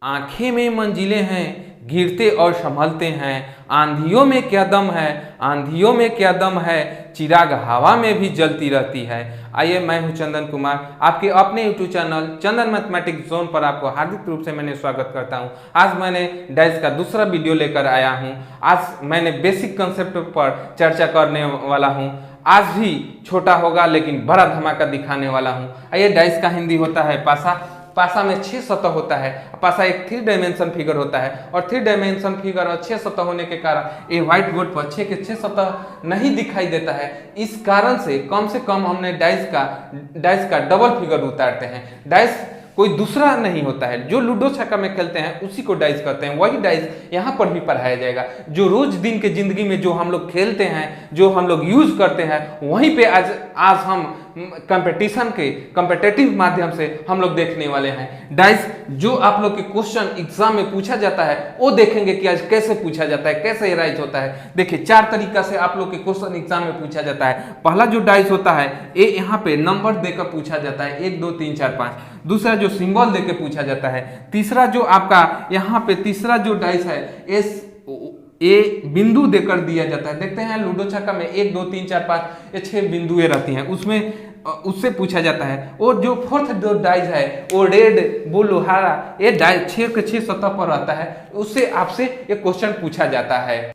आंखें में मंजिलें हैं, गिरते और संभलते हैं। आंधियों में क्या दम है, आंधियों में क्या दम है, चिराग हवा में भी जलती रहती है। आइए, मैं हूं चंदन कुमार, आपके अपने यूट्यूब चैनल चंदन मैथमेटिक्स जोन पर आपको हार्दिक रूप से मैंने स्वागत करता हूं। आज मैंने डाइस का दूसरा वीडियो लेकर आया हूं। आज मैंने बेसिक कंसेप्ट पर चर्चा करने वाला हूं। आज भी छोटा होगा लेकिन बड़ा धमाका दिखाने वाला हूं। आइए, डाइस का हिंदी होता है पासा। पासा में 6 सतह होता है। पासा एक 3 डायमेंशन फिगर होता है और 3 डायमेंशन फिगर और 6 सतह होने के कारण ये व्हाइट बोर्ड पर 6 के 6 सतह नहीं दिखाई देता है। इस कारण से कम हमने डाइस का डबल फिगर उतारते हैं। डाइस कोई दूसरा नहीं होता है, जो लूडो छक्का में खेलते हैं उसी को डाइस कहते हैं। वही डाइस यहाँ पर भी पढ़ाया जाएगा। जो रोज दिन के जिंदगी में जो हम लोग खेलते हैं, जो हम लोग यूज करते हैं, वहीं पे आज हम कंपटीशन के कॉम्पिटेटिव माध्यम से हम लोग देखने वाले हैं। डाइस जो आप लोग के क्वेश्चन एग्जाम में पूछा जाता है वो देखेंगे कि आज कैसे पूछा जाता है, कैसे राइज होता है। देखिए, 4 तरीका से आप लोग के क्वेश्चन एग्जाम में पूछा जाता है। पहला जो डाइस होता है ये यहाँ पे नंबर देकर पूछा जाता है, 1 2 3 4 5। दूसरा जो सिंबल देकर पूछा जाता है। तीसरा जो आपका यहाँ पे तीसरा जो डाइस है ये बिंदु देकर दिया जाता है। देखते हैं लूडो छक्का में 1 2 3 4 5 ये 6 बिंदुएं रहती हैं, उससे पूछा जाता है। और जो फोर्थ जो डाइस है वो रेड ब्लू हरा, ये डाइस 6 के 6 सतह पर रहता है, उससे आपसे ये क्वेश्चन पूछा जाता है।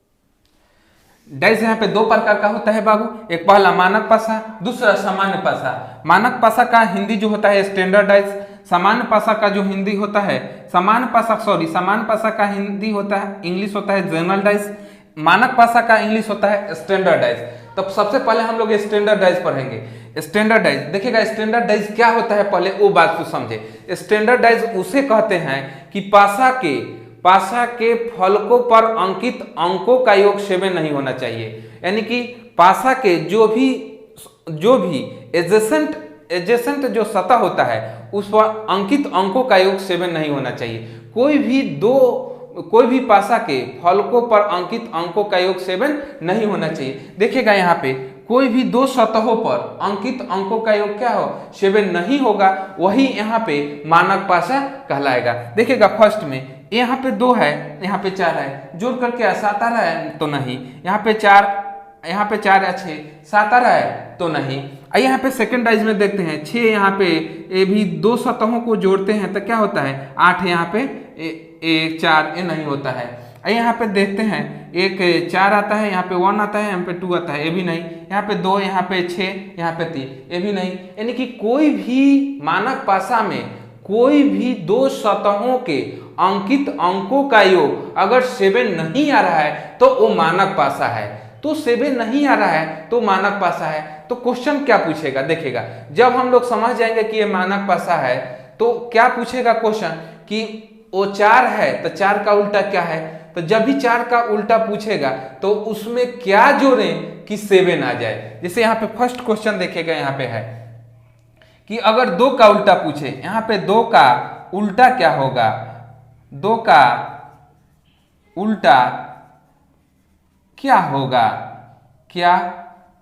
डाइस यहाँ पे 2 प्रकार का होता है बाबू। एक पहला मानक पासा, दूसरा सामान्य पासा। मानक पासा का हिंदी जो होता है स्टैंडर्ड डाइस। सामान्य पासा का जो हिंदी होता है सामान्य पासा का हिंदी होता है, इंग्लिश होता है जनरल डाइस। मानक पासा का इंग्लिश होता है स्टैंडर्ड डाइस। तो सबसे पहले हम लोग स्टैंडर्ड डाइस पढ़ेंगे। स्टैंडर्ड डाइस देखिएगा, स्टैंडर्ड डाइस क्या होता है पहले वो बात को समझे। स्टैंडर्ड डाइस उसे कहते हैं कि पासा के फलकों पर अंकित अंकों का योग 7 नहीं होना चाहिए। यानी कि पासा के जो भी एडजेसेंट जो सतह होता है उस पर अंकित अंकों का योग 7 नहीं होना चाहिए। कोई भी पासा के फलकों पर अंकित अंकों का योग 7 नहीं होना चाहिए। देखिएगा यहाँ पे कोई भी 2 सतहों पर अंकित अंकों का योग क्या हो 7 नहीं होगा, वही यहाँ पे मानक पासा कहलाएगा। देखिएगा फर्स्ट में यहाँ पे 2 है, यहाँ पे 4 है, जोड़ करके 7 आ रहा है तो नहीं। यहाँ पे 4 या 6 7 आ रहा है तो नहीं। आइए यहाँ पे सेकंड डाइस में देखते हैं 6 यहाँ पे ये भी 2 सतहों को जोड़ते हैं तो क्या होता है 8 यहाँ पे 4 ये नहीं होता है। आइए यहाँ पे देखते हैं 4 आता है, यहाँ पे 1 आता है, यहाँ पे 2 आता है, ये भी नहीं। यहाँ पे 2, यहाँ पे 6, यहाँ पे 3, ये भी नहीं। यानी कि कोई भी मानक पासा में कोई भी 2 सतहों के अंकित अंकों का योग अगर 7 नहीं आ रहा है तो वो मानक पासा है। तो 7 नहीं आ रहा है तो मानक पासा है। तो क्वेश्चन क्या पूछेगा देखिएगा, जब हम लोग समझ जाएंगे कि ये मानक पासा है तो क्या पूछेगा क्वेश्चन कि वो 4 है तो 4 का उल्टा क्या है। तो जब भी 4 का उल्टा पूछेगा तो उसमें क्या जोड़ें कि 7 आ जाए। जैसे यहाँ पे फर्स्ट क्वेश्चन देखिएगा, यहाँ पे है कि अगर 2 का उल्टा पूछे, यहाँ पे 2 का उल्टा क्या होगा, 2 का उल्टा क्या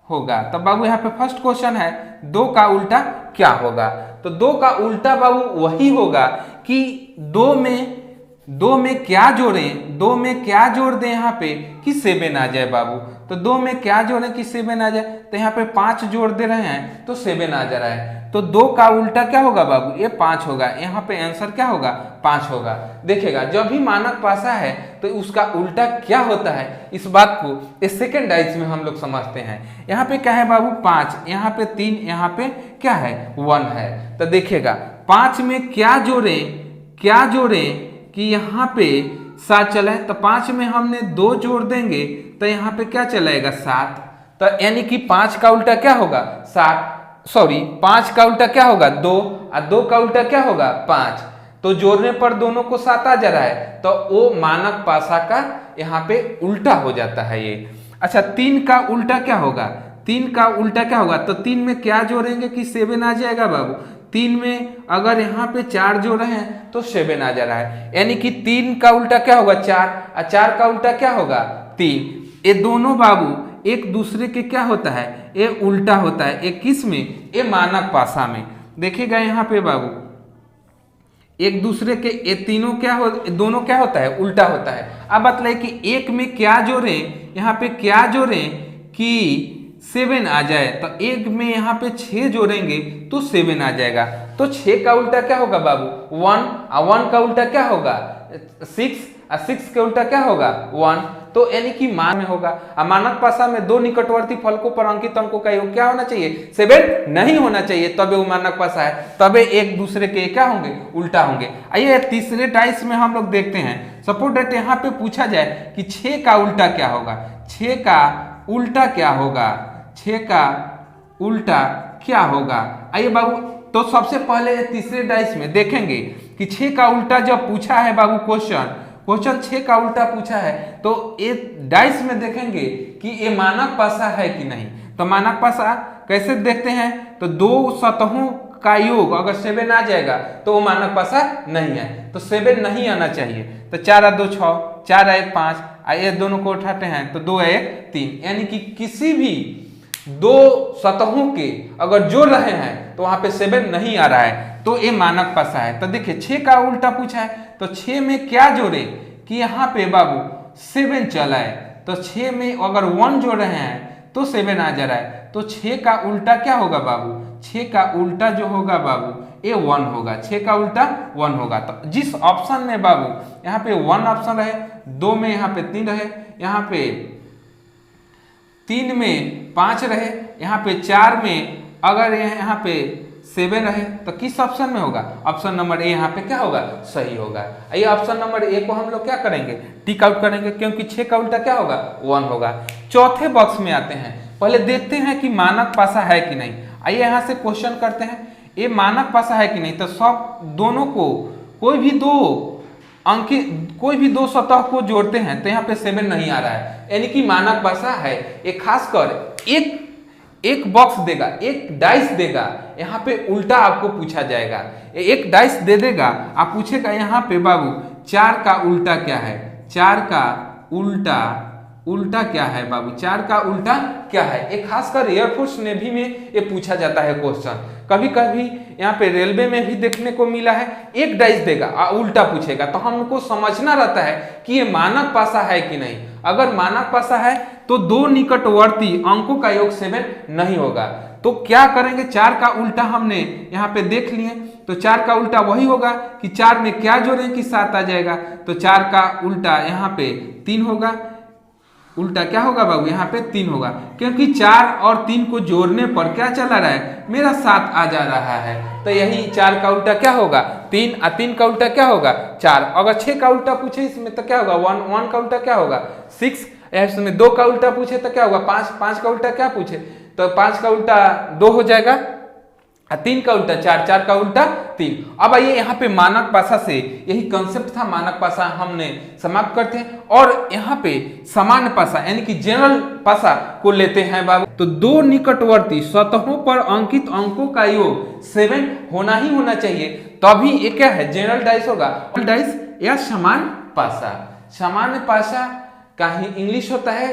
होगा। तो बाबू यहाँ पे फर्स्ट क्वेश्चन है 2 का उल्टा क्या होगा। तो 2 का उल्टा बाबू वही होगा कि 2 में क्या जोड़ दें यहाँ पे कि 7 आ जाए बाबू। तो 2 में क्या जोड़ें कि 7 आ जाए। तो यहाँ पे 5 जोड़ दे रहे हैं तो 7 आ जा रहा है। तो 2 का उल्टा क्या होगा बाबू, ये 5 होगा। यहाँ पे आंसर क्या होगा 5 होगा। देखिएगा जब भी मानक पासा है तो उसका उल्टा क्या होता है, इस बात को इस सेकेंड डाइस में हम लोग समझते हैं। यहाँ पे क्या है बाबू 5, यहाँ पे 3, यहाँ पे क्या है 1 है। तो देखिएगा 5 में क्या जोड़ें कि यहाँ पे 7 चला है। तो 5 में हमने 2 जोड़ देंगे तो यहाँ पे क्या चलाएगा 7। तो यानी कि 5 का उल्टा क्या होगा 5 का उल्टा क्या होगा 2 और 2 का उल्टा क्या होगा 5। तो जोड़ने पर दोनों को 7 आ जा रहा है तो वो मानक पासा का यहाँ पे उल्टा हो जाता है ये। अच्छा 3 का उल्टा क्या होगा, 3 का उल्टा क्या होगा। तो 3 में क्या जोड़ेंगे कि 7 आ जाएगा बाबू। 3 में अगर यहाँ पे 4 जोड़े हैं तो 7 आ जा रहा है। यानी कि 3 का उल्टा क्या होगा 4 और 4 का उल्टा क्या होगा 3। ये दोनों बाबू एक दूसरे के क्या होता है, ये उल्टा होता है। ये किस में, ये मानक पासा में। देखिएगा यहाँ पे बाबू एक दूसरे के ये तीनों दोनों क्या होता है, उल्टा होता है। अब बतलाइए कि एक में क्या जोड़ें, यहाँ पे क्या जोड़ें कि 7 आ जाए, तो एक में यहाँ पे 6 जोड़ेंगे तो 7 आ जाएगा। तो 6 का उल्टा क्या होगा बाबू, 1, और 1 का उल्टा क्या होगा 6, और 6 का उल्टा क्या होगा 1। तो यानी कि मान में होगा। मानक भाषा में दो निकटवर्ती फलकों पर अंकित अंकों का योग क्या होना चाहिए, 7 नहीं होना चाहिए, तबे वो मानक भाषा है, तबे एक दूसरे के क्या होंगे, उल्टा होंगे। आइए तीसरे डाइस में हम लोग देखते हैं। सपोज दैट यहाँ पे पूछा जाए कि 6 का उल्टा क्या होगा, 6 का उल्टा क्या होगा, 6 का उल्टा क्या होगा। आइए बाबू, तो सबसे पहले तीसरे डाइस में देखेंगे कि 6 का उल्टा जब पूछा है बाबू क्वेश्चन 6 का उल्टा पूछा है, तो ये डाइस में देखेंगे कि ये मानक पासा है कि नहीं। तो मानक पासा कैसे देखते हैं, तो दो सतहों का योग अगर 7 आ जाएगा तो वो मानक पासा नहीं है, तो 7 नहीं आना चाहिए। तो 4 और 2 6, 4 और 1 5, ये दोनों को उठाते हैं तो 2 और 1 3, यानी कि किसी भी दो सतहों के अगर जोड़ रहे हैं तो वहां पे 7 नहीं आ रहा है, तो ये मानक पासा है। तो देखिए 6 का उल्टा पूछा है, तो 6 में क्या जोड़े कि यहाँ पे बाबू 7 चला है, तो 6 में अगर 1 जोड़ रहे हैं तो 7 आ जा रहा है। तो 6 का उल्टा क्या होगा बाबू, 6 का उल्टा जो होगा बाबू ये 1 होगा, 6 का उल्टा 1 होगा। तो जिस ऑप्शन में बाबू यहाँ पे 1 ऑप्शन रहे, 2 में यहाँ पे 3 रहे, यहाँ पे 3 में 5 रहे, यहाँ पे 4 में अगर यहाँ पे 7 रहे, तो किस ऑप्शन में होगा, ऑप्शन नंबर ए यहाँ पे क्या होगा, सही होगा। ये ऑप्शन नंबर ए को हम लोग क्या करेंगे, टिक आउट करेंगे, क्योंकि 6 का उल्टा क्या होगा 1 होगा। चौथे बॉक्स में आते हैं, पहले देखते हैं कि मानक पासा है कि नहीं। आइए यहाँ से क्वेश्चन करते हैं, ये मानक पासा है कि नहीं। तो सब दोनों को कोई भी दो सतह को जोड़ते हैं तो यहाँ पे 7 नहीं आ रहा है, यानी कि मानक पासा है। ये खासकर एक बॉक्स देगा, एक डाइस देगा, यहाँ पे उल्टा आपको पूछा जाएगा। एक डाइस दे देगा, आप पूछेगा यहाँ पे बाबू 4 का उल्टा क्या है, 4 का उल्टा क्या है बाबू, 4 का उल्टा क्या है। एक खासकर एयरफोर्स नेवी में ये पूछा जाता है क्वेश्चन, कभी कभी यहाँ पे रेलवे में भी देखने को मिला है। एक डाइस देगा उल्टा पूछेगा, तो हमको समझना रहता है कि ये मानक पासा है कि नहीं। अगर मानक पासा है तो दो निकटवर्ती अंकों का योग 7 नहीं होगा। तो क्या करेंगे, 4 का उल्टा हमने यहाँ पे देख लिए, तो 4 का उल्टा वही होगा कि 4 में क्या जोड़ें कि 7 आ जाएगा। तो 4 का उल्टा यहाँ पे 3 होगा, उल्टा क्या होगा बाबू यहाँ पे 3 होगा, क्योंकि 4 और 3 को जोड़ने पर क्या चला रहा है, मेरा 7 आ जा रहा है। तो यही 4 का उल्टा क्या होगा 3, और 3 का उल्टा क्या होगा 4। अगर 6 का उल्टा पूछे इसमें तो क्या होगा 1 का उल्टा क्या होगा 6, इसमें 2 का उल्टा पूछे तो क्या होगा 5 का उल्टा क्या पूछे तो 5 का उल्टा 2 हो जाएगा, 3 का उल्टा 4 का उल्टा 3। अब आइए यहाँ पे मानक पासा से, यही कंसेप्ट था, मानक पासा हमने समाप्त करते हैं और यहाँ पे सामान्य पासा यानी कि जनरल पासा को लेते हैं बाबू। तो दो निकटवर्ती सतहों पर अंकित अंकों का योग 7 होना ही होना चाहिए, तभी ये क्या है जनरल डाइस होगा, डाइस या सामान्य पासा। सामान्य पासा का ही इंग्लिश होता है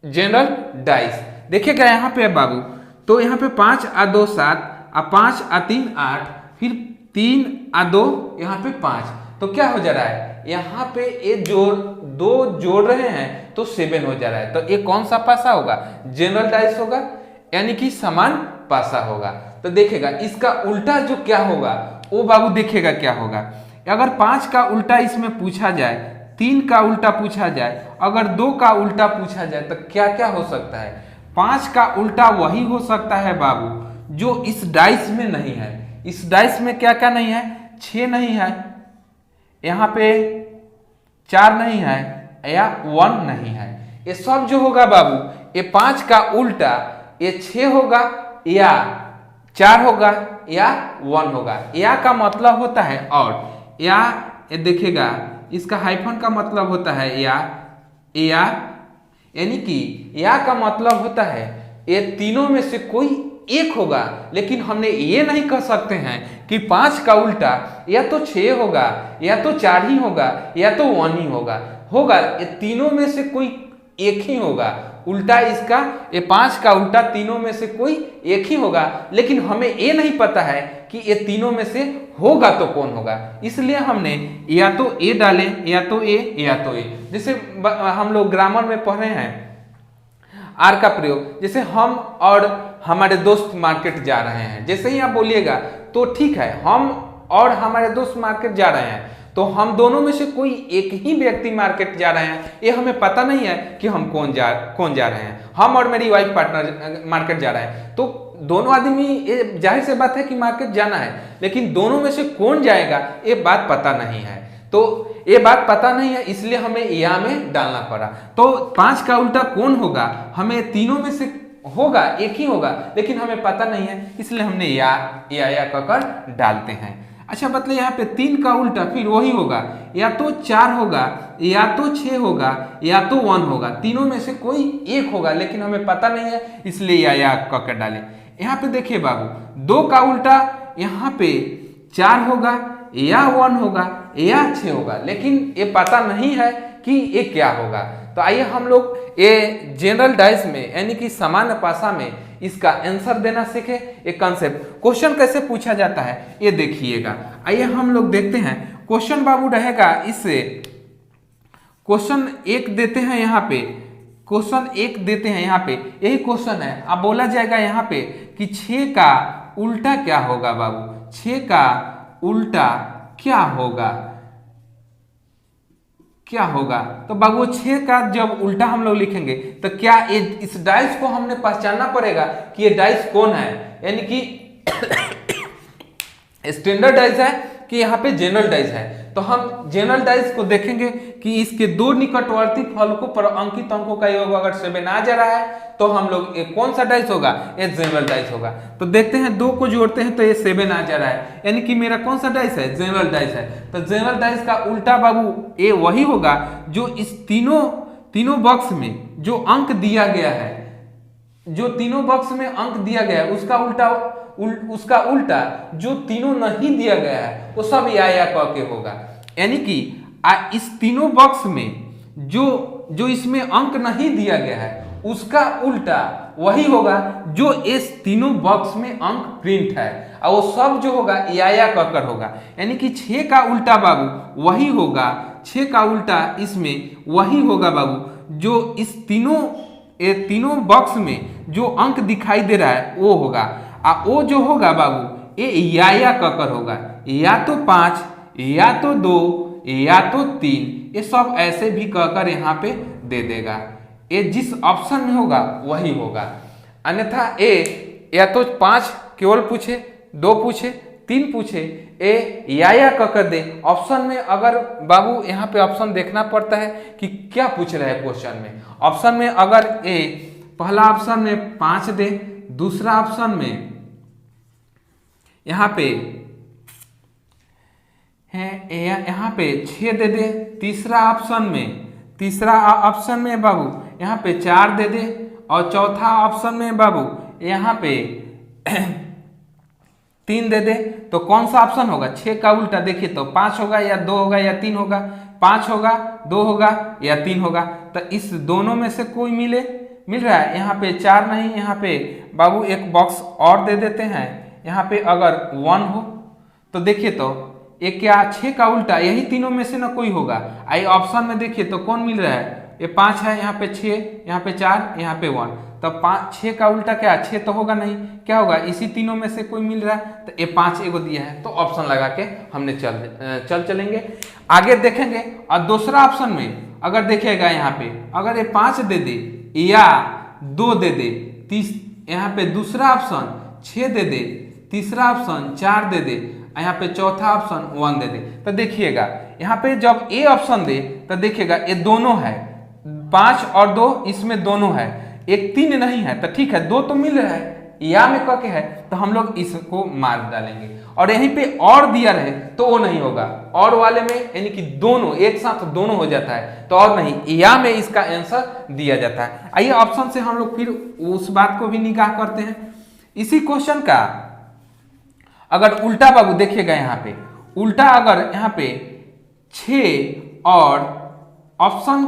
जनरल डाइस। देखिएगा यहाँ पे बाबू, तो यहाँ पे 5 और 2 7, और 5 और 3 8, फिर 3 और 2 यहाँ पे 5, तो क्या हो जा रहा है यहाँ पे ये दो जोड़ रहे हैं तो 7 हो जा रहा है। तो ये कौन सा पासा होगा, जनरल डाइस होगा, यानी कि समान पासा होगा। तो देखेगा इसका उल्टा जो क्या होगा वो बाबू देखेगा क्या होगा। अगर 5 का उल्टा इसमें पूछा जाए, 3 का उल्टा पूछा जाए, अगर 2 का उल्टा पूछा जाए, तो क्या क्या हो सकता है। 5 का उल्टा वही हो सकता है बाबू जो इस डाइस में नहीं है। इस डाइस में क्या क्या नहीं है, 6 नहीं है, यहाँ पे 4 नहीं है, या 1 नहीं है। ये सब जो होगा बाबू, ये 5 का उल्टा ये 6 होगा, या 4 होगा, या 1 होगा। या का मतलब होता है और, या ये देखेगा इसका हाइफन का मतलब होता है या, यानी कि या का मतलब होता है ये तीनों में से कोई एक होगा। लेकिन हमने ये नहीं कह सकते हैं कि 5 का उल्टा या तो 6 होगा, या तो 4 ही होगा, या तो 1 ही होगा ये तीनों में से कोई एक ही होगा। उल्टा इसका ये 5 का उल्टा तीनों में से कोई एक ही होगा, लेकिन हमें ये नहीं पता है कि ये तीनों में से होगा तो कौन होगा, इसलिए हमने या तो ए डाले या तो ए या तो ए। जैसे हम लोग ग्रामर में पढ़ रहे हैं आर का प्रयोग, जैसे हम और हमारे दोस्त मार्केट जा रहे हैं, जैसे ही आप बोलिएगा तो ठीक है, हम और हमारे दोस्त मार्केट जा रहे हैं, तो हम दोनों में से कोई एक ही व्यक्ति मार्केट जा रहे हैं, ये हमें पता नहीं है कि हम कौन जा रहे हैं। हम और मेरी वाइफ पार्टनर मार्केट जा रहे हैं, तो दोनों आदमी, ये जाहिर सी बात है कि मार्केट जाना है, लेकिन दोनों में से कौन जाएगा ये बात पता नहीं है। तो ये बात पता नहीं है, इसलिए हमें या में डालना पड़ा। तो 5 का उल्टा कौन होगा, हमें तीनों में से होगा, एक ही होगा, लेकिन हमें पता नहीं है, इसलिए हमने या कहकर डालते हैं। अच्छा मतलब यहाँ पे 3 का उल्टा फिर वही होगा, या तो 4 होगा, या तो 6 होगा, या तो 1 होगा, तीनों में से कोई एक होगा, लेकिन हमें पता नहीं है, इसलिए या कहकर डाले। यहाँ पे देखिए बाबू, 2 का उल्टा यहाँ पे 4 होगा, या 1 होगा, या 6 होगा, लेकिन ये पता नहीं है कि ये क्या होगा। तो आइए हम लोग ये जनरल डाइस में यानी कि सामान्य भाषा में इसका आंसर देना सीखे। एक कंसेप्ट क्वेश्चन कैसे पूछा जाता है ये देखिएगा। आइए हम लोग देखते हैं क्वेश्चन बाबू रहेगा, इससे क्वेश्चन 1 देते हैं यहाँ पे, क्वेश्चन 1 देते हैं यहाँ पे, यही क्वेश्चन है। अब बोला जाएगा यहाँ पे कि 6 का उल्टा क्या होगा बाबू, 6 का उल्टा क्या होगा, क्या होगा। तो बाबू 6 का जब उल्टा हम लोग लिखेंगे तो क्या ये इस डाइस को हमने पहचानना पड़ेगा कि ये डाइस कौन है, यानी कि स्टैंडर्ड डाइस है कि यहाँ पे जनरल डाइस है। तो हम जनरल डाइस को देखेंगे कि इसके 2 निकटवर्ती फलकों पर अंकित अंकों का योग अगर 7 आ जा रहा है तो हम लोग कौन सा डाइस होगा, ये जनरल डाइस होगा। तो देखते हैं 2 को जोड़ते हैं तो ये 7 आ जा रहा है, यानी कि मेरा कौन सा डाइस है, जनरल डाइस है। तो जनरल डाइस का उल्टा बाबू ये वही होगा जो इस तीनों बॉक्स में जो अंक दिया गया है, जो तीनों बॉक्स में अंक दिया गया है उसका उल्टा जो तीनों नहीं दिया गया है वो सब या कह के होगा। यानी कि इस तीनों बॉक्स में जो इसमें अंक नहीं दिया गया है उसका उल्टा वही होगा जो इस तीनों बॉक्स में अंक प्रिंट है, और वो सब जो होगा या कहकर होगा। यानी कि 6 का उल्टा बाबू वही होगा, 6 का उल्टा इसमें वही होगा बाबू जो इस तीनों बॉक्स में जो अंक दिखाई दे रहा है वो होगा। वो जो होगा बाबू ये या कहकर होगा, या तो 5, या तो 2, या तो 3, ये सब ऐसे भी कहकर यहाँ पे दे देगा। ये जिस ऑप्शन में होगा वही होगा, अन्यथा ए या तो 5 केवल पूछे, 2 पूछे, 3 पूछे, ए या कहकर दे। ऑप्शन में अगर बाबू यहाँ पे ऑप्शन देखना पड़ता है कि क्या पूछ रहा है क्वेश्चन में। ऑप्शन में अगर ए पहला ऑप्शन में 5 दे, दूसरा ऑप्शन में यहाँ पे है यहाँ पे 6 दे दे, तीसरा ऑप्शन में बाबू यहाँ पे 4 दे दे, और चौथा ऑप्शन में बाबू यहाँ पे 3 दे दे, तो कौन सा ऑप्शन होगा। 6 का उल्टा देखिए तो 5 होगा या 2 होगा या 3 होगा, 5 होगा, 2 होगा या 3 होगा। तो इस दोनों में से कोई मिल रहा है। यहाँ पे 4 नहीं, यहाँ पे बाबू एक बॉक्स और दे देते हैं, यहाँ पे अगर 1 हो तो देखिए तो ये क्या 6 का उल्टा यही तीनों में से ना कोई होगा। आई ऑप्शन में देखिए तो कौन मिल रहा है, ये 5 है, यहाँ पे 6, यहाँ पे 4, यहाँ पे 1, तो 6 का उल्टा क्या 6 तो होगा नहीं, क्या होगा इसी तीनों में से कोई मिल रहा है, तो ये 5 एगो दिया है, तो ऑप्शन लगा के हमने चलेंगे आगे देखेंगे। और दूसरा ऑप्शन में अगर देखिएगा यहाँ पे अगर ये 5 दे दे या 2 दे दे, यहाँ पे दूसरा ऑप्शन 6 दे दे, तीसरा ऑप्शन 4 दे दे, यहाँ पे चौथा ऑप्शन 1 दे दे। तो देखिएगा यहाँ पे जब ए ऑप्शन दे तो देखिएगा ये दोनों है, 5 और 2 इसमें दोनों है, एक 3 नहीं है, तो ठीक है 2 तो मिल रहा है, या में कह के है तो हम लोग इसको मार्क डालेंगे। और यहीं पे और दिया रहे तो वो नहीं होगा, और वाले में यानी कि दोनों एक साथ दोनों हो जाता है तो और नहीं, या में इसका आंसर दिया जाता है। आइए ऑप्शन से हम लोग फिर उस बात को भी निगाह करते हैं। इसी क्वेश्चन का अगर उल्टा बाबू देखिएगा यहाँ पे उल्टा अगर यहाँ पे 6 और ऑप्शन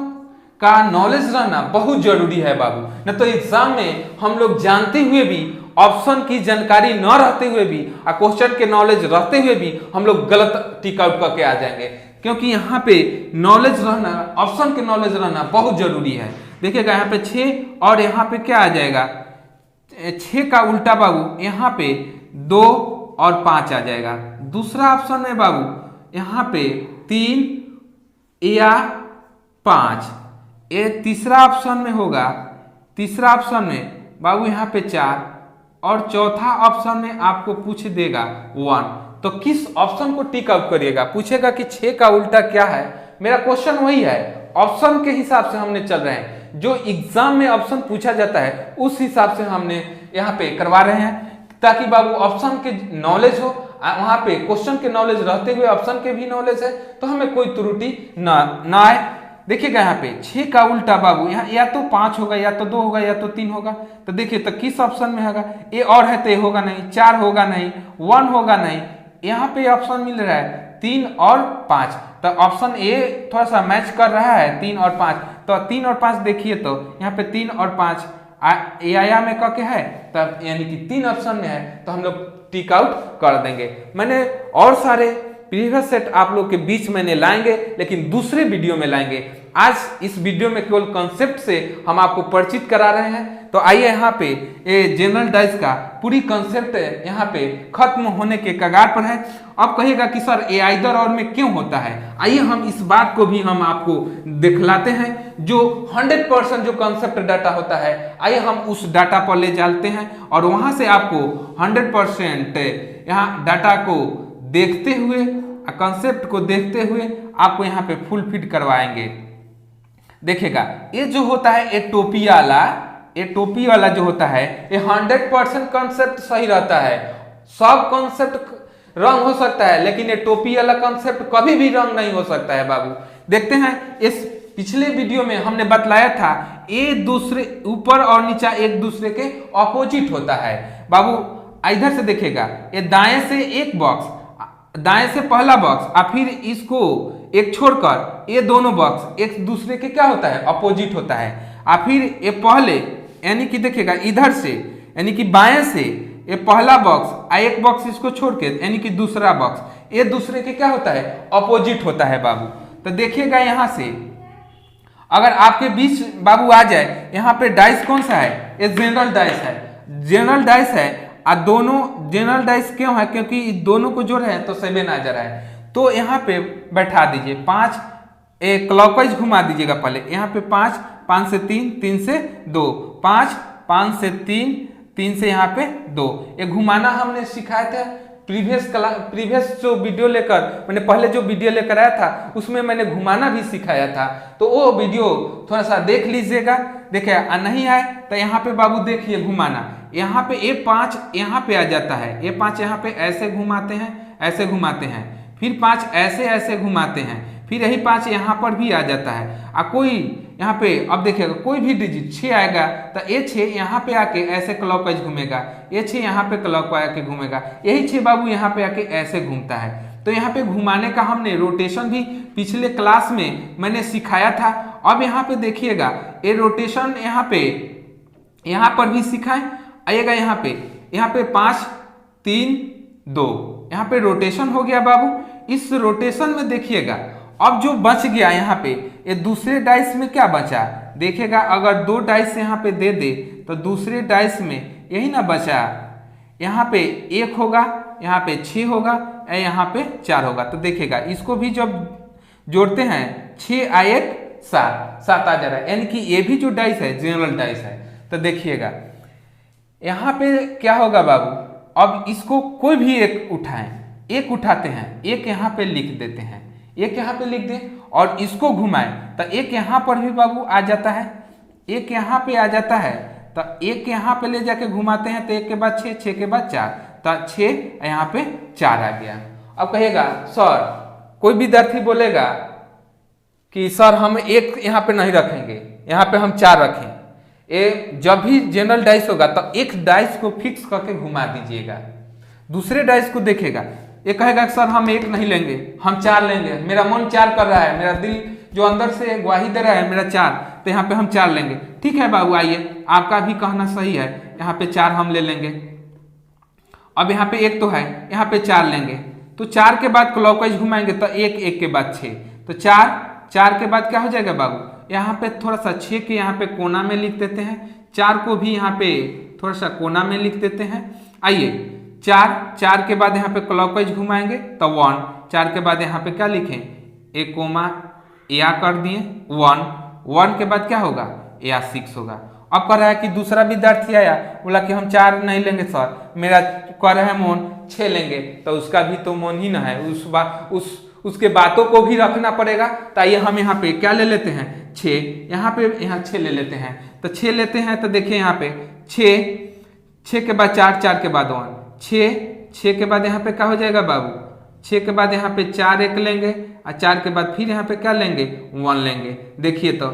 का नॉलेज रहना बहुत जरूरी है बाबू। न तो एग्जाम में हम लोग जानते हुए भी, ऑप्शन की जानकारी न रहते हुए भी और क्वेश्चन के नॉलेज रहते हुए भी हम लोग गलत टिक आउट करके आ जाएंगे, क्योंकि यहाँ पे नॉलेज रहना, ऑप्शन के नॉलेज रहना बहुत जरूरी है। देखिएगा यहाँ पे 6 और यहाँ पे क्या आ जाएगा, 6 का उल्टा बाबू यहाँ पे 2 और 5 आ जाएगा। दूसरा ऑप्शन है बाबू यहाँ पे 3 या 5। ये तीसरा ऑप्शन में होगा, तीसरा ऑप्शन में बाबू यहाँ पे 4 और चौथा ऑप्शन में आपको पूछ देगा 1। तो किस ऑप्शन को टिक आउट करिएगा, पूछेगा कि 6 का उल्टा क्या है। मेरा क्वेश्चन वही है, ऑप्शन के हिसाब से हमने चल रहे हैं, जो एग्जाम में ऑप्शन पूछा जाता है उस हिसाब से हमने यहाँ पे करवा रहे हैं, ताकि बाबू ऑप्शन के नॉलेज हो, वहां पे क्वेश्चन के नॉलेज रहते हुए ऑप्शन के भी नॉलेज है, तो हमें कोई त्रुटि ना आए। देखिएगा यहाँ पे 6 का उल्टा बाबू यहाँ या तो 5 होगा, या तो 2 होगा, या तो 3 होगा। तो देखिए तो किस ऑप्शन में होगा, ए और है तो ए होगा नहीं, 4 होगा नहीं, 1 होगा नहीं। यहाँ पे ऑप्शन मिल रहा है 3 और 5, तो ऑप्शन ए थोड़ा सा मैच कर रहा है 3 और 5। तो 3 और 5 देखिए तो यहाँ पे 3 और 5 आया में करके है, तब यानी कि 3 ऑप्शन में है, तो हम लोग टिक आउट कर देंगे। मैंने और सारे प्रीवियस सेट आप लोग के बीच मैंने लाएंगे, लेकिन दूसरे वीडियो में लाएंगे। आज इस वीडियो में केवल कॉन्सेप्ट से हम आपको परिचित करा रहे हैं। तो आइए यहाँ पे ये जनरल डाइस का पूरी कॉन्सेप्ट यहाँ पे खत्म होने के कगार पर है। अब कहिएगा कि सर ये आइदर और में क्यों होता है, आइए हम इस बात को भी हम आपको दिखलाते हैं। जो 100% जो कॉन्सेप्ट डाटा होता है, आइए हम उस डाटा पर ले चलते हैं और वहां से आपको 100% यहाँ डाटा को देखते हुए, कॉन्सेप्ट को देखते हुए आपको यहाँ पे फुल फिट करवाएंगे। देखिएगा ये जो होता है ये टोपी वाला जो होता है, ये 100% कॉन्सेप्ट सही रहता है। सब कॉन्सेप्ट रंग हो सकता है, लेकिन ये टोपी वाला कॉन्सेप्ट कभी भी रंग नहीं हो सकता है बाबू। देखते हैं, इस पिछले वीडियो में हमने बतलाया था ये दूसरे ऊपर और नीचा एक दूसरे के ऑपोजिट होता है बाबू। इधर से देखिएगा, ये दाएं से एक बॉक्स, दाएं से पहला बॉक्स और फिर इसको एक छोड़कर ये दोनों बॉक्स एक दूसरे के क्या होता है, अपोजिट होता है। और फिर ये पहले यानी कि देखिएगा इधर से यानी कि बाएं से ये पहला बॉक्स और एक बॉक्स इसको छोड़ के यानी कि दूसरा बॉक्स, ये दूसरे के क्या होता है, अपोजिट होता है बाबू। तो देखिएगा यहाँ से अगर आपके बीच बाबू आ जाए, यहाँ पे डाइस कौन सा है, ये जनरल डाइस है, जनरल डाइस है। और दोनों जनरल डाइस क्यों है, क्योंकि दोनों को जोड़ है तो 7 आ जा रहा है। तो यहाँ पे बैठा दीजिए 5, क्लॉकवाइज घुमा दीजिएगा पहले, यहाँ पे 5, 5 से 3, 3 से 2, 5, 5 से 3, 3 से यहाँ पे 2। ये घुमाना हमने सिखाया था प्रीवियस जो वीडियो लेकर, मैंने पहले जो वीडियो लेकर आया था उसमें मैंने घुमाना भी सिखाया था, तो वो वीडियो थोड़ा सा देख लीजिएगा। देखिए नहीं आए तो यहाँ पे बाबू देखिए घुमाना, यहाँ पे A5 यहाँ पे आ जाता है, A5 यहाँ पे ऐसे घुमाते हैं, ऐसे घुमाते हैं, फिर 5 ऐसे ऐसे घुमाते हैं, फिर यही 5 यहाँ पर भी आ जाता है। कोई यहाँ पे अब देखिएगा कोई भी डिजिट 6 आएगा तो A6 यहाँ पे आके ऐसे क्लॉकवाइज घूमेगा, A6 यहाँ पे क्लॉकवाइज आके घूमेगा, यही 6 बाबू यहाँ पे आके ऐसे घूमता है। तो यहाँ पे घुमाने का हमने रोटेशन भी पिछले क्लास में मैंने सिखाया था। अब यहाँ पे देखिएगा ये रोटेशन यहाँ पर भी सिखाएं आइएगा। यहाँ पे 5, 3, 2 यहाँ पे रोटेशन हो गया बाबू। इस रोटेशन में देखिएगा अब जो बच गया यहाँ पे, ये दूसरे डाइस में क्या बचा, देखिएगा अगर 2 डाइस यहाँ पे दे दे तो दूसरे डाइस में यही ना बचा, यहाँ पे 1 होगा, यहाँ पे 6 होगा, यहाँ पे 4 होगा। तो देखिएगा इसको भी जब जोड़ते हैं 6 और 1 7 आ जा रहा है, यानी कि ये भी जो डाइस है जनरल डाइस है। तो देखिएगा यहाँ पे क्या होगा बाबू, अब इसको कोई भी एक उठाएं, एक उठाते हैं, एक यहाँ पे लिख देते हैं, एक यहाँ पे लिख दें और इसको घुमाएं तो एक यहाँ पर भी बाबू आ जाता है, एक यहाँ पे आ जाता है, तो एक यहाँ पे ले जाके घुमाते हैं तो 1 के बाद 6, 6 के बाद 4, तो 6 यहाँ पे 4 आ गया। अब कहेगा सर, कोई विद्यार्थी बोलेगा कि सर हम 1 यहाँ पे नहीं रखेंगे, यहाँ पे हम 4 रखें। जब भी जनरल डाइस होगा तो एक डाइस को फिक्स करके घुमा दीजिएगा, दूसरे डाइस को देखेगा, ये कहेगा सर हम 1 नहीं लेंगे, हम 4 लेंगे, मेरा मन 4 कर रहा है, मेरा दिल जो अंदर से गवाही दे रहा है मेरा 4, तो यहाँ पे हम 4 लेंगे। ठीक है बाबू, आइए आपका भी कहना सही है, यहाँ पे 4 हम ले लेंगे। अब यहाँ पे 1 तो है, यहाँ पे 4 लेंगे, तो 4 के बाद क्लॉकवाइज घुमाएंगे तो 1, 1 के बाद 6, तो 4 के बाद क्या हो जाएगा बाबू, यहाँ पे थोड़ा सा 6 के यहाँ पे कोना में लिख देते हैं, 4 को भी यहाँ पे थोड़ा सा कोना में लिख देते हैं। आइए 4 के बाद यहाँ पे क्लॉकवाइज घुमाएंगे तो 1, 4 के बाद यहाँ पे क्या लिखें, एक कोमा या कर दिए 1 के बाद क्या होगा, या 6 होगा। अब कह रहा है कि दूसरा विद्यार्थी आया, बोला कि हम 4 नहीं लेंगे सर, मेरा कह रहा है मोन 6 लेंगे, तो उसका भी तो मोन ही ना है, उसके बातों को भी रखना पड़ेगा। तो आइए हम यहाँ पे क्या ले लेते हैं, 6, यहाँ 6 ले लेते हैं, तो 6 लेते हैं, तो देखिए यहाँ पे 6 के बाद 4 के बाद 1, 6 के बाद यहाँ पे क्या हो जाएगा बाबू, 6 के बाद यहाँ पे 4 1 लेंगे, और 4 के बाद फिर यहाँ पे क्या लेंगे, 1 लेंगे। देखिए तो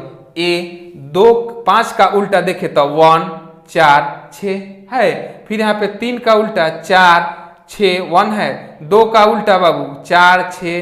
5 का उल्टा देखे तो 1 4 6 है, फिर यहाँ पे 3 का उल्टा 4 6 1 है, 2 का उल्टा बाबू 4 6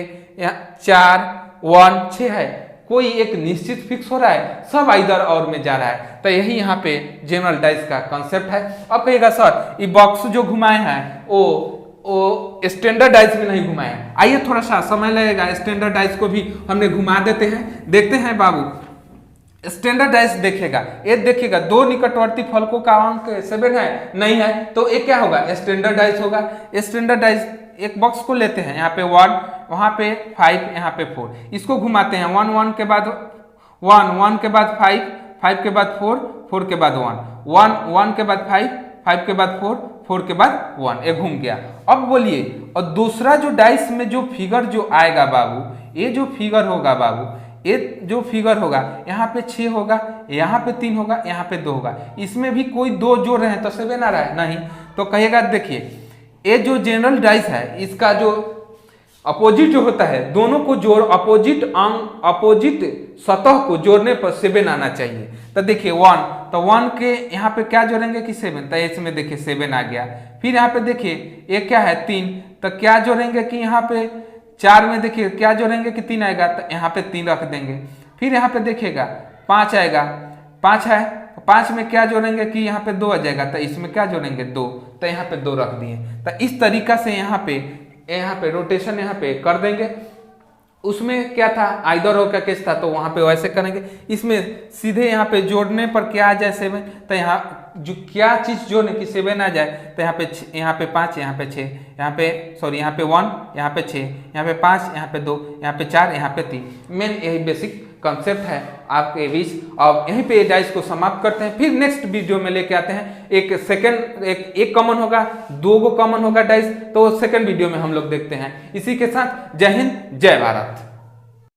4 1 6 है। कोई एक निश्चित फिक्स हो रहा है, सब इधर और में जा रहा है, तो यही यहाँ पे जनरल डाइस का कॉन्सेप्ट है। अब कहिएगा सर ये बॉक्स जो घुमाए हैं वो स्टैंडर्ड डाइस में नहीं घुमाए हैं, आइए थोड़ा सा समय लगेगा, स्टैंडर्ड डाइस को भी हमने घुमा देते हैं, देखते हैं बाबू। स्टैंडर्ड डाइस देखेगा, ये देखिएगा 2 निकटवर्ती फलकों का अंक 7 है, नहीं है, तो ये क्या होगा, स्टैंडर्ड डाइस होगा। स्टैंडर्ड डाइस एक बॉक्स को लेते हैं, यहाँ पे 1, वहां पे 5, यहाँ पे 4, इसको घुमाते हैं 1 1 के बाद 1 के बाद 5 के बाद 4 के बाद 1 के बाद 5 के बाद 4 के बाद 1, ये घूम गया। अब बोलिए, और दूसरा जो डाइस में जो फिगर जो आएगा बाबू, ये जो फिगर होगा बाबू, ये जो फिगर होगा यहाँ पे 6 होगा, यहाँ पे 3 होगा, यहाँ पे 2 होगा, इसमें भी कोई 2 जोड़ रहे हैं तो 7 आ रहा है, नहीं, तो कहिएगा देखिए ये जो जनरल डाइस है इसका जो अपोजिट जो होता है, दोनों को जोड़ अपोजिट सतह को जोड़ने पर 7 आना चाहिए। तो देखिए 1, तो 1 के यहाँ पे क्या जोड़ेंगे कि 7, तो इसमें देखिए 7 आ गया। फिर यहाँ पे देखिए ये क्या है 3, तो क्या जोड़ेंगे कि यहाँ पे 4 में देखिए क्या जोड़ेंगे कि 3 आएगा, तो यहाँ पे 3 रख देंगे। फिर यहाँ पे देखिएगा 5 आएगा, 5 है, 5 में क्या जोड़ेंगे कि यहाँ पे 2 आ जाएगा, तो इसमें क्या जोड़ेंगे 2, तो यहाँ पे 2 रख दिए। तो इस तरीका से यहाँ पे रोटेशन यहाँ पे कर देंगे। उसमें क्या था, आइदर और का केस था, तो वहां पे वैसे करेंगे। इसमें सीधे यहाँ पे जोड़ने पर क्या आ जाए 7, तो यहाँ जो क्या चीज जोड़ने की 7 आ जाए, तो यहाँ पे 5, यहाँ पे 6, यहाँ पे 1, यहाँ पे 6, यहाँ पे 5, यहाँ पे 2, यहाँ पे 4, यहाँ पे 3। मेन यही बेसिक कंसेप्ट है आपके बीच। अब यहीं पे डाइस को समाप्त करते हैं, फिर नेक्स्ट वीडियो में लेके आते हैं। एक कॉमन होगा, 2 कॉमन होगा डाइस, तो सेकंड वीडियो में हम लोग देखते हैं। इसी के साथ जय हिंद, जय भारत।